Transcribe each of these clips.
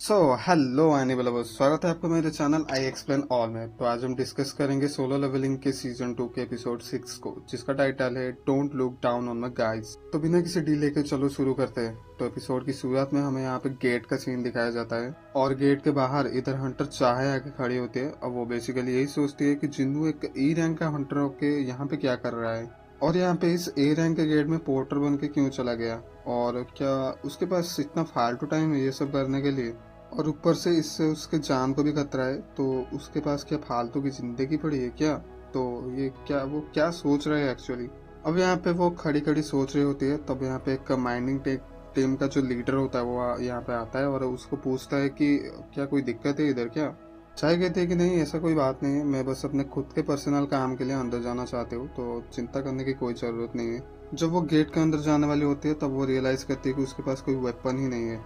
Hello animal lovers, स्वागत है आपका मेरे चैनल आई एक्सप्लेन ऑल में। तो आज हम डिस्कस करेंगे सोलो लेवलिंग के सीजन 2 के एपिसोड 6 को, जिसका टाइटल है don't look down on my guys. तो बिना किसी डीले के चलो शुरू करते हैं। तो एपिसोड की शुरुआत में हमें यहाँ पे गेट का सीन दिखाया जाता है और गेट के बाहर इधर हंटर चाहे आके खड़ी होती है। अब वो बेसिकली यही सोचती है कि जिन्नू एक ई रैंक का हंटर होके यहाँ पे क्या कर रहा है और यहाँ पे इस ए रैंक के गेट में पोर्टर बन के क्यों चला गया, और क्या उसके पास इतना फालतू टाइम है ये सब करने के लिए। और ऊपर से इससे उसके जान को भी खतरा है, तो उसके पास क्या फालतू की जिंदगी पड़ी है क्या। तो ये क्या वो क्या सोच रहे हैं एक्चुअली। अब यहाँ पे वो खड़ी खड़ी सोच रही होती है, तब यहाँ पे एक माइनिंग टीम का जो लीडर होता है वो यहाँ पे आता है और उसको पूछता है कि क्या कोई दिक्कत है इधर क्या। चाहे कहते हैं कि नहीं ऐसा कोई बात नहीं है, मैं बस अपने खुद के पर्सनल काम के लिए अंदर जाना चाहते हूँ, तो चिंता करने की कोई जरूरत नहीं है। जब वो गेट के अंदर जाने वाली होती है तब वो रियलाइज करती है कि उसके पास कोई वेपन ही नहीं है।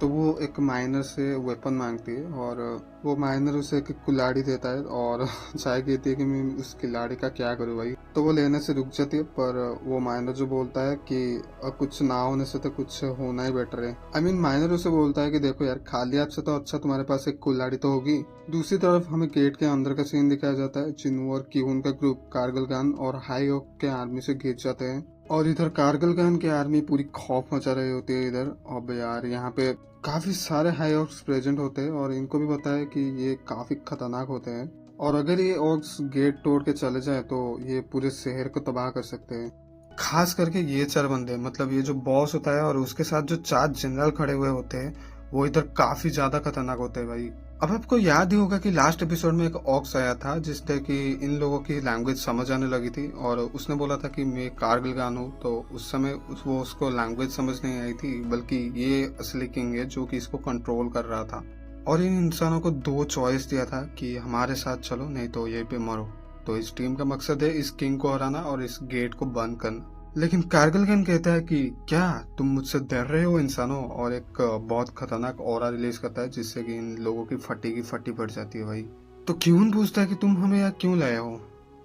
तो वो एक माइनर से वेपन मांगती है और वो माइनर उसे एक कुल्हाड़ी देता है और चाय कहती है कि मैं उस कुल्हाड़ी का क्या करूँ भाई। तो वो लेने से रुक जाती है, पर वो माइनर जो बोलता है कि कुछ ना होने से तो कुछ होना ही बेटर है। माइनर उसे बोलता है कि देखो यार, खाली हाथ से तो अच्छा तुम्हारे पास एक कुल्हाड़ी तो होगी। दूसरी तरफ हमें गेट के अंदर का सीन दिखाया जाता है। जिन्नू और किहुन का ग्रुप कारगिल गन और हाई ओक के आर्मी से घिर जाते हैं और इधर कारगिल गन की आर्मी पूरी खौफ मचा रही होती है इधर। अब यार यहाँ पे काफी सारे हाई ऑक्स प्रेजेंट होते हैं और इनको भी पता है कि ये काफी खतरनाक होते हैं और अगर ये ऑक्स गेट तोड़ के चले जाए तो ये पूरे शहर को तबाह कर सकते हैं। खास करके ये 4 बंदे, मतलब ये जो बॉस होता है और उसके साथ जो 4 जनरल खड़े हुए होते हैं, वो इधर काफी ज्यादा खतरनाक होते हैं भाई। अब आपको याद ही होगा कि लास्ट एपिसोड में एक ऑक्स आया था जिसने कि इन लोगों की लैंग्वेज समझ आने लगी थी और उसने बोला था कि मैं कारगिल गान हूँ। तो उस समय वो उसको लैंग्वेज समझ नहीं आई थी, बल्कि ये असली किंग है जो कि इसको कंट्रोल कर रहा था। और इन इंसानों को 2 चॉइस दिया था कि हमारे साथ चलो नहीं तो यहीं पे मरो। तो इस टीम का मकसद है इस किंग को हराना और इस गेट को बंद करना। लेकिन कारगिल गन कहता है कि क्या तुम मुझसे डर रहे हो इंसानों, और एक बहुत खतरनाक ऑरा रिलीज करता है जिससे कि इन लोगों की फटी की फटी पड़ जाती है भाई। तो क्यून पूछता है कि तुम हमें यहाँ क्यों लाए हो।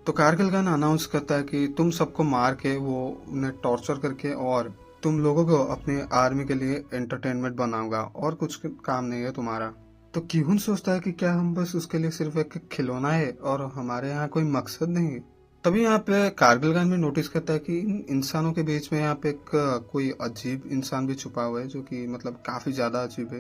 तो कारगिल गन अनाउंस करता है कि तुम सबको मार के वो उन्हें टॉर्चर करके और तुम लोगों को अपनी आर्मी के लिए एंटरटेनमेंट बनाऊंगा और कुछ काम नहीं है तुम्हारा। तो क्यून सोचता है कि क्या हम बस उसके लिए सिर्फ एक खिलौना है और हमारे यहाँ कोई मकसद नहीं है। तभी यहाँ पे कारगिल खान भी नोटिस करता है कि इन इंसानों के बीच में यहाँ पे एक कोई अजीब इंसान भी छुपा हुआ है जो कि मतलब काफी ज्यादा अजीब है।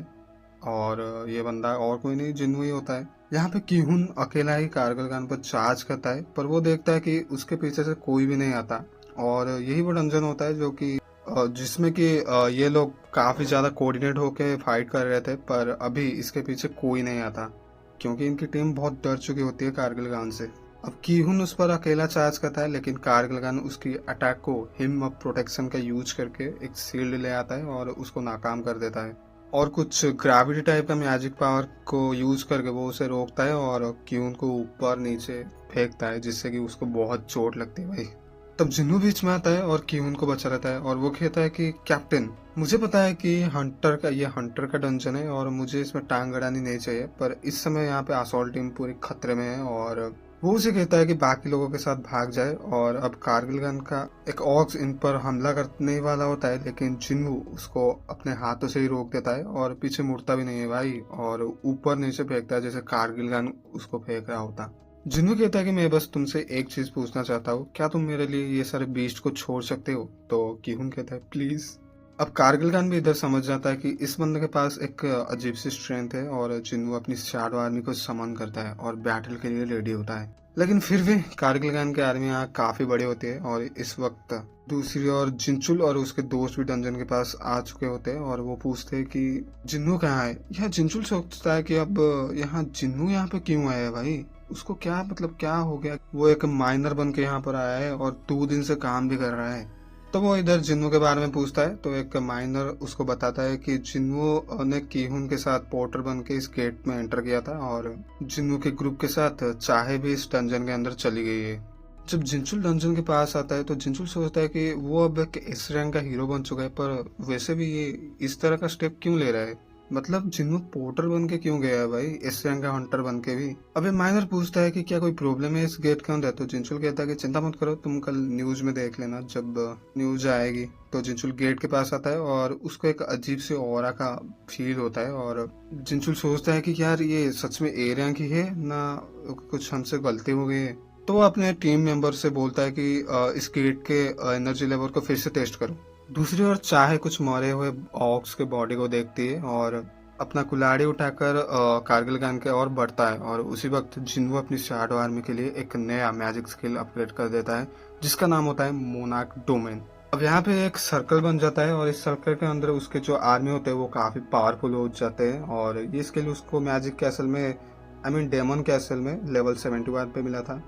और ये बंदा और कोई नहीं, जिन्नू ही होता है। यहाँ पे किहुन अकेला ही कारगिल खान पर चार्ज करता है, पर वो देखता है कि उसके पीछे से कोई भी नहीं आता। और यही वो डंजन होता है जो कि जिसमें कि ये लोग काफी ज्यादा कोऑर्डिनेट होके फाइट कर रहे थे, पर अभी इसके पीछे कोई नहीं आता क्योंकि इनकी टीम बहुत डर चुकी होती है कारगिल खान से। अब कीहुन उस पर अकेला चार्ज करता है, लेकिन कारगिल खान उसकी अटैक को हिम ऑफ प्रोटेक्शन का यूज करके एक शील्ड ले आता है और उसको नाकाम कर देता है और कुछ ग्रेविटी टाइप का मैजिक पावर को यूज करके वो उसे रोकता है और कीहुन को ऊपर नीचे फेंकता है जिससे कि उसको बहुत चोट लगती है भाई। तब जिन्नू बीच में आता है और कीहुन को बचा रहता है और वो कहता है कि कैप्टन, मुझे पता है कि ये हंटर का डंजन है और मुझे इसमें टांग अड़ानी नहीं चाहिए, पर इस समय यहाँ पे असॉल्ट टीम पूरी खतरे में है। और वो उसे कहता है कि बाकी लोगों के साथ भाग जाए। और अब कारगिल गन का एक ऑक्स इन पर हमला करने वाला होता है, लेकिन जिन्नू उसको अपने हाथों से ही रोक देता है और पीछे मुड़ता भी नहीं है भाई, और ऊपर नीचे फेंकता है जैसे कारगिल गन उसको फेंक रहा होता। जिन्नू कहता है कि मैं बस तुमसे एक चीज पूछना चाहता हूँ, क्या तुम मेरे लिए ये सारे बीस्ट को छोड़ सकते हो। तो किहुन कहता है प्लीज। अब कारगिल खान भी इधर समझ जाता है कि इस बंदे के पास एक अजीब सी स्ट्रेंथ है और जिन्नू अपनी शैडो आर्मी को समन करता है और बैटल के लिए रेडी होता है। लेकिन फिर भी कारगिल खान की आर्मी यहाँ काफी बड़ी होती है और इस वक्त दूसरी ओर जिंचुल और उसके दोस्त भी डंजन के पास आ चुके होते हैं और वो पूछते हैं कि जिन्नू कहाँ है। यह जिंचुल सोचता है कि अब यहाँ जिन्नू यहाँ पे क्यों आया है भाई, उसको क्या मतलब क्या हो गया, वो एक माइनर बन के यहाँ पर आया है और 2 दिन से काम भी कर रहा है। तो वो इधर जिन्नू के बारे में पूछता है, तो एक माइनर उसको बताता है कि जिन्नू ने कीहुन के साथ पोर्टर बन के इस गेट में एंटर किया था और जिन्नू के ग्रुप के साथ चाहे भी इस डंजन के अंदर चली गई है। जब जिंचुल डंजन के पास आता है तो जिंचुल सोचता है कि वो अब एक इस रैंक का हीरो बन चुका है, पर वैसे भी ये इस तरह का स्टेप क्यों ले रहा है। मतलब जिन्हों पोर्टर बन के क्यों गया है भाई, इस रैंक का हंटर बन के भी। अबे माइनर पूछता है कि क्या कोई प्रॉब्लम है इस गेट के अंदर, तो जिंचुल कहता है कि चिंता मत करो, तुम कल न्यूज में देख लेना, जब न्यूज आएगी। तो जिंचुल गेट के पास आता है और उसको एक अजीब से ऑरा का फील होता है, और जिंचुल सोचता है कि यार ये सच में ए रैंक ही है ना, कुछ हमसे गलती हो गई है। तो वो अपने टीम मेंबर से बोलता है कि इस गेट के एनर्जी लेवल को फिर से टेस्ट करो। दूसरी ओर चाहे कुछ मरे हुए ऑक्स के बॉडी को देखती है और अपना कुल्हाड़ी उठाकर कारगिल गन के और बढ़ता है, और उसी वक्त जिन्वो अपनी शैडो आर्मी के लिए एक नया मैजिक स्किल अपग्रेड कर देता है जिसका नाम होता है मोनार्क डोमेन। अब यहाँ पे एक सर्कल बन जाता है और इस सर्कल के अंदर उसके जो आर्मी होते हैं वो काफी पावरफुल हो जाते हैं, और ये स्किल उसको मैजिक कैसल में, आई मीन डेमन कैसल में लेवल 71 पे मिला था।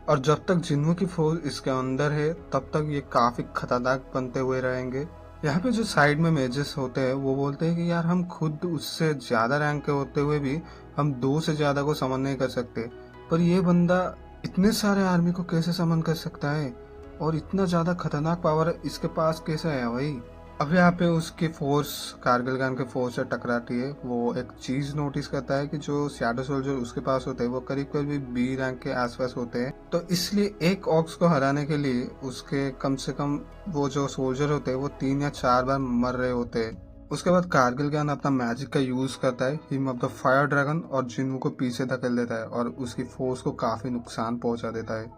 और जब तक जिन्हों की फोर्स इसके अंदर है तब तक ये काफी खतरनाक बनते हुए रहेंगे। यहाँ पे जो साइड में मेजेस होते हैं वो बोलते हैं कि यार हम खुद उससे ज्यादा रैंक के होते हुए भी हम 2 से ज्यादा को समन नहीं कर सकते, पर ये बंदा इतने सारे आर्मी को कैसे समन कर सकता है, और इतना ज्यादा खतरनाक पावर इसके पास कैसे आया भाई। अब यहाँ पे उसकी फोर्स कारगिल गन के फोर्स से टकराती है। वो एक चीज नोटिस करता है कि जो शैडो सोल्जर उसके पास होते हैं वो करीब करीब बी रैंक के आसपास होते हैं, तो इसलिए एक ऑक्स को हराने के लिए उसके कम से कम वो जो सोल्जर होते हैं वो 3 या 4 बार मर रहे होते हैं। उसके बाद कारगिल गन अपना मैजिक का यूज करता है, him of the fire dragon, और जिन्हों को पीछे धकेल देता है और उसकी फोर्स को काफी नुकसान पहुंचा देता है।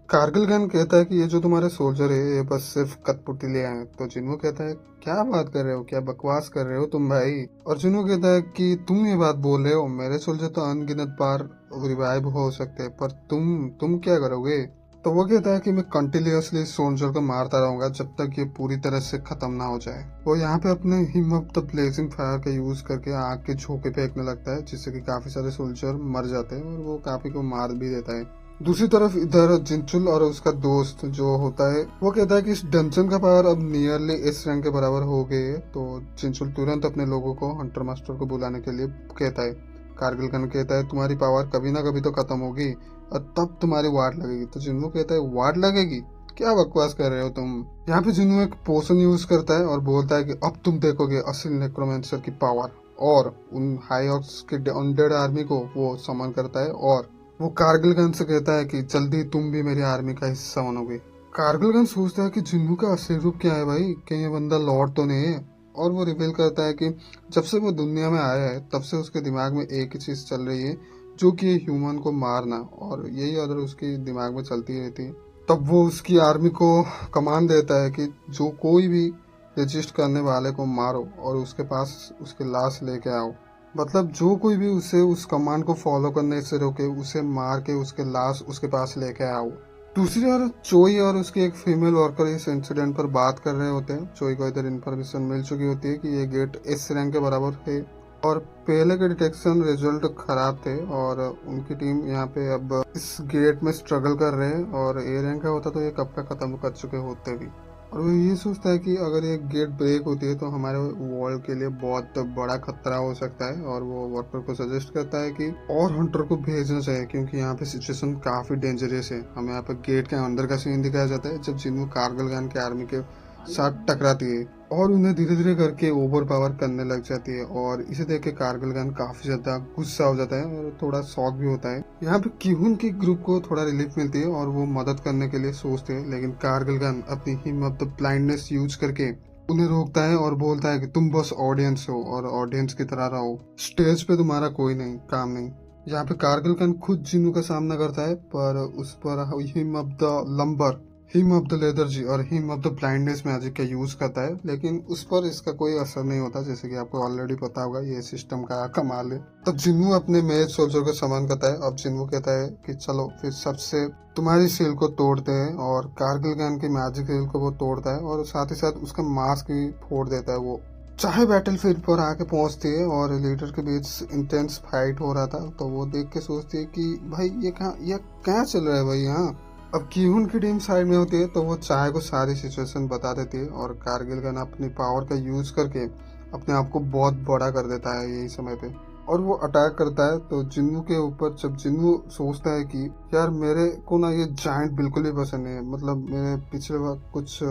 कारगिल गन कहता है कि ये जो तुम्हारे सोल्जर है ये बस सिर्फ कठपुतली हैं। तो जिन्हों कहता है क्या बात कर रहे हो, क्या बकवास कर रहे हो तुम भाई। और जिन्हों कहता है कि तुम ये बात बोल रहे हो, मेरे सोल्जर तो अनगिनत बार रिवाइव हो सकते हैं, पर तुम क्या करोगे। तो वो कहता है कि मैं कंटिन्यूअसली सोल्जर को मारता रहूंगा जब तक ये पूरी तरह से खत्म ना हो जाए। वो यहाँ पे अपने him of the blazing fire का यूज करके आग के झोंके फेंकने लगता है जिससे कि काफी सारे सोल्जर मर जाते हैं और वो काफी को मार भी देता है। दूसरी तरफ इधर जिंचुल और उसका दोस्त जो होता है वो कहता है कि इस डंजन का पावर अब नियरली इस रैंक के बराबर हो गई है। तो जिंचुल तुरंत अपने लोगों को हंटर मास्टर को बुलाने के लिए कहता है। कारगिल गन कहता है तुम्हारी पावर कभी ना कभी तो खत्म होगी और तब तुम्हारी वार्ड लगेगी। तो जिन्नू कहता है वार्ड लगेगी, क्या बकवास कर रहे हो तुम। यहाँ पे जिन्नू एक पोशन यूज करता है और बोलता है कि अब तुम देखोगे असली नेक्रोमेंसर की पावर, और उन हाई ऑक्स के अनडेड आर्मी को वो समन करता है और वो कारगिल गन से कहता है कि जल्दी तुम भी मेरी आर्मी का हिस्सा बनोगे। कारगिल गन सोचता है कि जिन्नू का असली रूप क्या है भाई, कहीं ये बंदा लॉर्ड तो नहीं है। और वो रिवील करता है कि जब से वो दुनिया में आया है तब से उसके दिमाग में एक ही चीज चल रही है जो कि ह्यूमन को मारना, और यही अगर उसके दिमाग में चलती रहती है। तब वो उसकी आर्मी को कमांड देता है कि जो कोई भी रजिस्ट करने वाले को मारो और उसके पास उसकी लाश लेके आओ। मतलब जो कोई भी उसे उस कमांड को फॉलो करने से रोके उसे मार के उसके लाश उसके पास लेके आओ। दूसरी ओर चोई और उसकी एक फीमेल वर्कर इस इंसिडेंट पर बात कर रहे होते हैं। चोई को इधर इन्फॉर्मेशन मिल चुकी होती है कि ये गेट इस रैंक के बराबर है और पहले के डिटेक्शन रिजल्ट खराब थे और उनकी टीम यहाँ पे अब इस गेट में स्ट्रगल कर रहे हैं, और ए रैंक का होता तो ये कब का खत्म कर चुके होते भी। और वो ये सोचता है कि अगर ये गेट ब्रेक होती है तो हमारे वर्ल्ड के लिए बहुत बड़ा खतरा हो सकता है, और वो वर्कर को सजेस्ट करता है कि और हंटर को भेजना चाहिए क्योंकि यहाँ पे सिचुएशन काफी डेंजरस है। हमें यहाँ पे गेट के अंदर का सीन दिखाया जाता है जब जिन्हों कारगिल गन के आर्मी के साथ टकराती है और उन्हें धीरे धीरे करके ओवर पावर करने लग जाती है, और इसे देख के कारगिल गन काफी ज्यादा गुस्सा हो जाता है और थोड़ा शॉक भी होता है। यहाँ पे किहुन की ग्रुप को थोड़ा रिलीफ मिलती है और वो मदद करने के लिए सोचते हैं, लेकिन कारगिल गन अपनी him of the blindness use करके उन्हें रोकता है और बोलता है कि तुम बस ऑडियंस हो और ऑडियंस की तरह रहो, स्टेज पे तुम्हारा कोई नहीं काम नहीं। यहाँ पे कारगिल गन खुद जिन्नू का सामना करता है, पर उस पर him of the lumber, him of the lethargy और him of the blindness magic का यूज करता है, लेकिन उस पर इसका कोई असर नहीं होता, जैसे कि आपको ऑलरेडी पता होगा ये सिस्टम का कमाल है। तब जिन्नू अपने मेज सोल्जर को समन करता है। अब जिन्नू कहता है कि चलो फिर सबसे तुम्हारी सील को तोड़ते हैं, और कारगिल गन की मैजिक सील को वो तोड़ता है और साथ ही साथ उसका मास्क भी फोड़ देता है। वो चाहे बैटलफील्ड पर आके पहुंचती है और लीडर के बीच इंटेंस फाइट हो रहा था, तो वो देख के सोचती है कि भाई ये क्या चल रहा है भाई यहाँ। अब कीहुन की टीम साइड में होती है तो वो चाहे को सारी सिचुएशन बता देती है, और कारगिल गन अपनी पावर का यूज करके अपने आप को बहुत बड़ा कर देता है यही समय पे, और वो अटैक करता है। तो जिन्नू के ऊपर जब जिन्नू सोचता है कि यार मेरे को ना ये जायंट बिल्कुल ही पसंद नहीं है, मतलब मेरे पिछले वक्त कुछ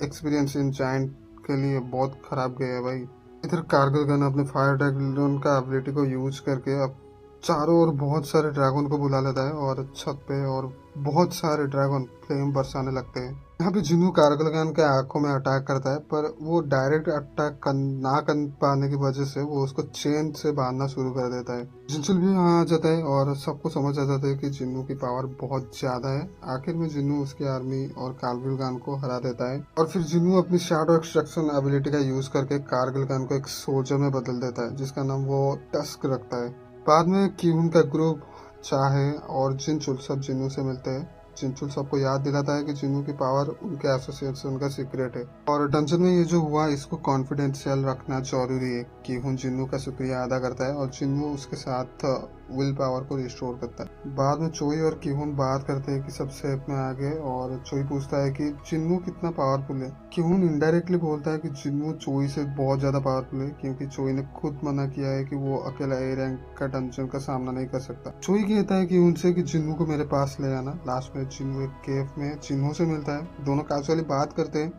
एक्सपीरियंस इन जायंट के लिए बहुत खराब गया है भाई, इधर कारगिल गन अपने फायर ड्रैगन का एबिलिटी को यूज करके अब चारों ओर बहुत सारे ड्रैगन को बुला लेता है और छत पे और बहुत सारे ड्रैगन फ्लेम बरसाने लगते हैं। यहाँ पे जिन्नू कारगिल गन के आंखों में अटैक करता है, पर वो डायरेक्ट अटैक ना कर पाने की वजह से वो उसको चेन से बांधना शुरू कर देता है। जिंचुल भी यहाँ आ जाता है और सबको समझ आ जाता है कि जिन्नू की पावर बहुत ज्यादा है। आखिर में जिन्नू उसकी आर्मी और कारगिल गन को हरा देता है और फिर जिन्नू अपनी शैडो एक्सट्रैक्शन एबिलिटी का यूज करके कारगिल गन को एक सोल्जर में बदल देता है, जिसका नाम वो टस्क रखता है। बाद में क्यून का ग्रुप चाहे और जिनचुल सब जिन्नू से मिलते हैं। जिनचुल सबको याद दिलाता है कि जिन्नू की पावर उनके एसोसिएशन का सीक्रेट है और डंजन में ये जो हुआ इसको कॉन्फिडेंशियल रखना जरूरी है। क्यून जिन्नू का शुक्रिया अदा करता है और जिन्नू उसके साथ विल पावर को रिस्टोर करता है। बाद में चोई और क्यून बात करते हैं कि सब सेफ में आ गए और चोई पूछता है कि जिन्नू कितना पावरफुल है। क्यून इनडायरेक्टली बोलता है कि जिन्नू चोई से बहुत ज्यादा पावरफुल है, क्योंकि चोई ने खुद मना किया है कि वो अकेला ए रैंक का डंजन का सामना नहीं कर सकता। चोई कहता है कि उनसे कि जिन्नू को मेरे पास ले आना। लास्ट में जिन्नू एक केव में जिन्नू से मिलता है। दोनों कैजुअली बात करते हैं।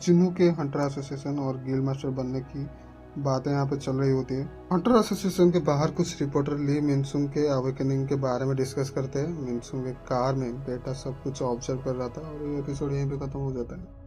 जिन्नू के हंटर एसोसिएशन और गिल्ड मास्टर बनने की बातें यहाँ पे चल रही होती है। हंटर एसोसिएशन के बाहर कुछ रिपोर्टर ली मिनसुंग के अवेकनिंग के बारे में डिस्कस करते हैं। मिनसुंग एक कार में बेटा सब कुछ ऑब्जर्व कर रहा था और ये एपिसोड यहीं पे खत्म हो जाता है।